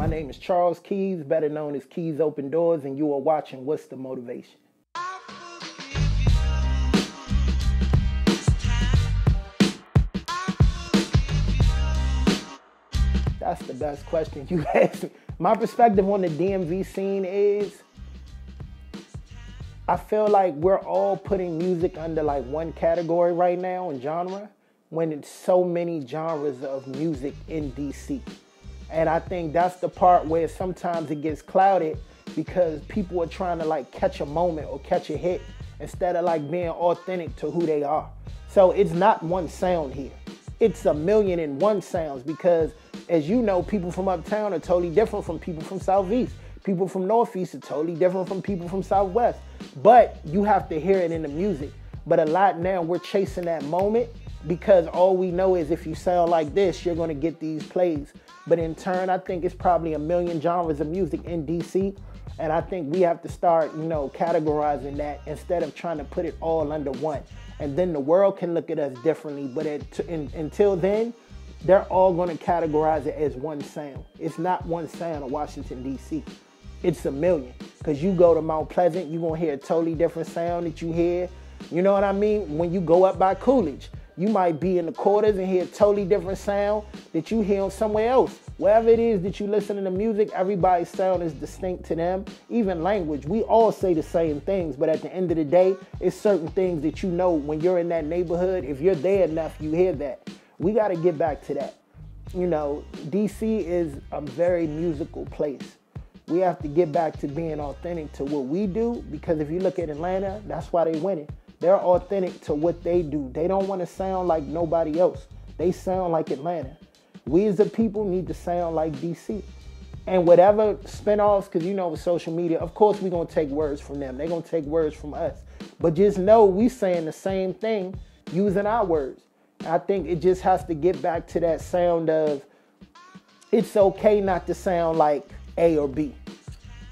My name is Charles Keys, better known as Keys Open Doors, and you are watching What's the Motivation? That's the best question you asked me. My perspective on the DMV scene is, I feel like we're all putting music under like one category right now in genre, when it's so many genres of music in DC. And I think that's the part where sometimes it gets clouded because people are trying to like catch a moment or catch a hit instead of like being authentic to who they are. So it's not one sound here. It's 1,000,001 sounds because, as you know, people from uptown are totally different from people from southeast. People from northeast are totally different from people from southwest. But you have to hear it in the music. But a lot now we're chasing that moment because all we know is if you sound like this, you're going to get these plays. But in turn, I think it's probably 1,000,000 genres of music in DC. And I think we have to start, categorizing that instead of trying to put it all under one. And then the world can look at us differently. But until then, they're all going to categorize it as one sound. It's not one sound of Washington, D.C. It's 1,000,000. Because you go to Mount Pleasant, you're going to hear a totally different sound that you hear. You know what I mean? When you go up by Coolidge, you might be in the quarters and hear a totally different sound that you hear somewhere else. Wherever it is that you listen to music, everybody's sound is distinct to them. Even language, we all say the same things, but at the end of the day, it's certain things that you know when you're in that neighborhood. If you're there enough, you hear that. We got to get back to that. DC is a very musical place. We have to get back to being authentic to what we do, because if you look at Atlanta, that's why they winning. They're authentic to what they do. They don't want to sound like nobody else. They sound like Atlanta. We as a people need to sound like DC. And whatever spinoffs, because with social media, of course we're going to take words from them. They're going to take words from us. But just know we saying the same thing using our words. I think it just has to get back to that sound of it's okay not to sound like A or B.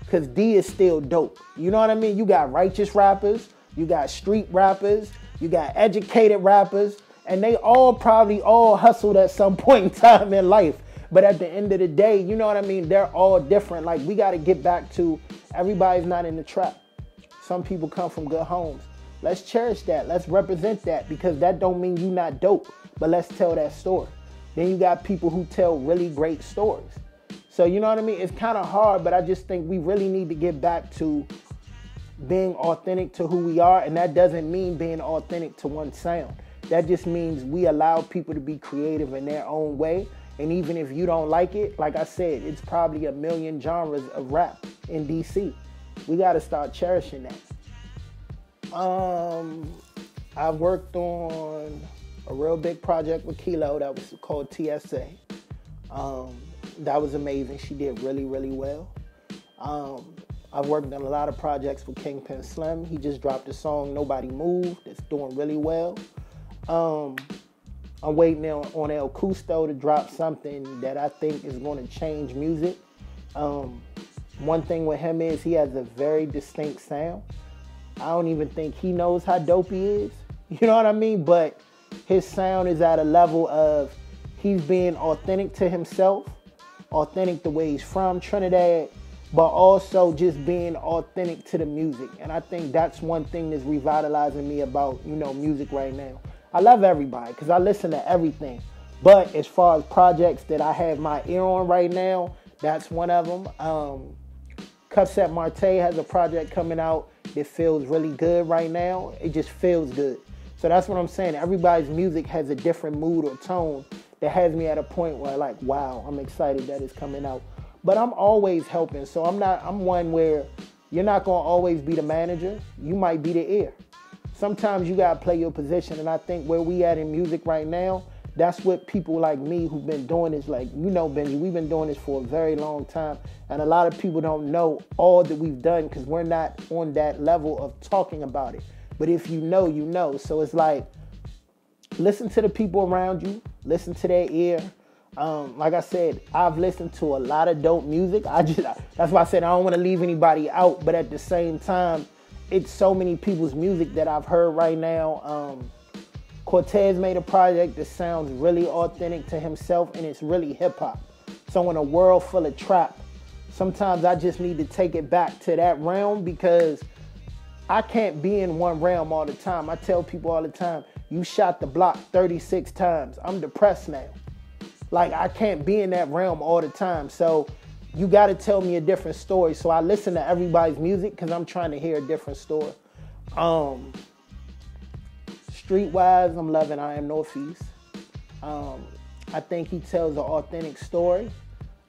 Because D is still dope. You know what I mean? You got righteous rappers. You got street rappers, you got educated rappers, and they probably all hustled at some point in time in life. But at the end of the day, you know what I mean? They're all different. Like, we got to get back to everybody's not in the trap. Some people come from good homes. Let's cherish that. Let's represent that, because that don't mean you not dope, but let's tell that story. Then you got people who tell really great stories. So, you know what I mean? It's kind of hard, but I just think we really need to get back to being authentic to who we are, and that doesn't mean being authentic to one sound. That just means we allow people to be creative in their own way, and even if you don't like it, like I said, it's probably 1,000,000 genres of rap in DC. We got to start cherishing that. I worked on a real big project with Kilo that was called TSA. That was amazing. She did really, really well. I've worked on a lot of projects with Kingpin Slim. He just dropped a song, Nobody Moved. It's doing really well. I'm waiting on El Custo to drop something that I think is going to change music. One thing with him is he has a very distinct sound. I don't even think he knows how dope he is. You know what I mean? But his sound is at a level of he's being authentic to himself, authentic the way he's from Trinidad, but also just being authentic to the music. And I think that's one thing that's revitalizing me about, music right now. I love everybody because I listen to everything. But as far as projects that I have my ear on right now, that's one of them. Cupset Marte has a project coming out that feels really good right now. It just feels good. So that's what I'm saying. Everybody's music has a different mood or tone that has me at a point where like, wow, I'm excited that it's coming out. But I'm always helping. So I'm one where you're not going to always be the manager. You might be the ear. Sometimes you got to play your position. And I think where we at in music right now, that's what people like me who've been doing this, like, Benji, we've been doing this for a very long time. And a lot of people don't know all that we've done because we're not on that level of talking about it. But if you know, you know. So it's like, listen to the people around you. Listen to their ear. Like I said, I've listened to a lot of dope music. That's why I said I don't want to leave anybody out. But at the same time, it's so many people's music that I've heard right now. Cortez made a project that sounds really authentic to himself, and it's really hip hop. So So in a world full of trap, sometimes I just need to take it back to that realm because I can't be in one realm all the time. I tell people all the time, you shot the block 36 times. I'm depressed now. Like, I can't be in that realm all the time. So you got to tell me a different story. So I listen to everybody's music because I'm trying to hear a different story. Streetwise, I'm loving I Am Northeast. I think he tells an authentic story.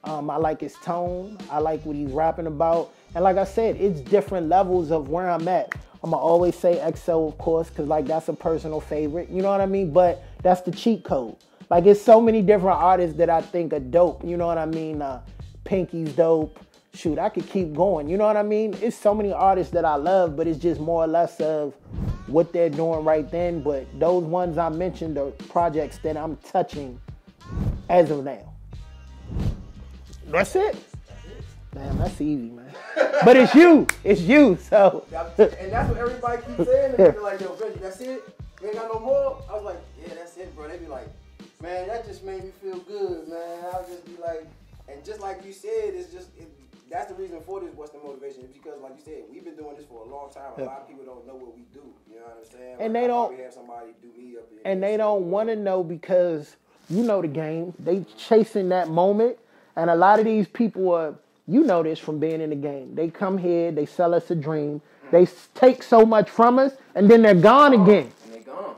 I like his tone. I like what he's rapping about. And like I said, it's different levels of where I'm at. I'm going to always say XO, of course, because like that's a personal favorite. You know what I mean? But that's the cheat code. Like, it's so many different artists that I think are dope. You know what I mean? Pinky's dope. Shoot, I could keep going. You know what I mean? It's so many artists that I love, but it's just more or less of what they're doing right then. But those ones I mentioned are projects that I'm touching as of now. That's it? Damn, that's easy, man. But it's you. It's you, so. And that's what everybody keeps saying. They be like, yo, Benji, that's it? You ain't got no more? I was like, yeah, that's it, bro. They be like, man, that just made me feel good, man. I'll just be like, and just like you said, it's just, that's the reason for this, what's the motivation? It's because, like you said, we've been doing this for a long time. A lot of people don't know what we do. You know what I'm saying? And like, they don't. have somebody do me up here. And they don't want to know because you know the game. They chasing that moment. And a lot of these people are, you know this from being in the game. They come here, they sell us a dream. They take so much from us, and then they're gone again. And they're gone.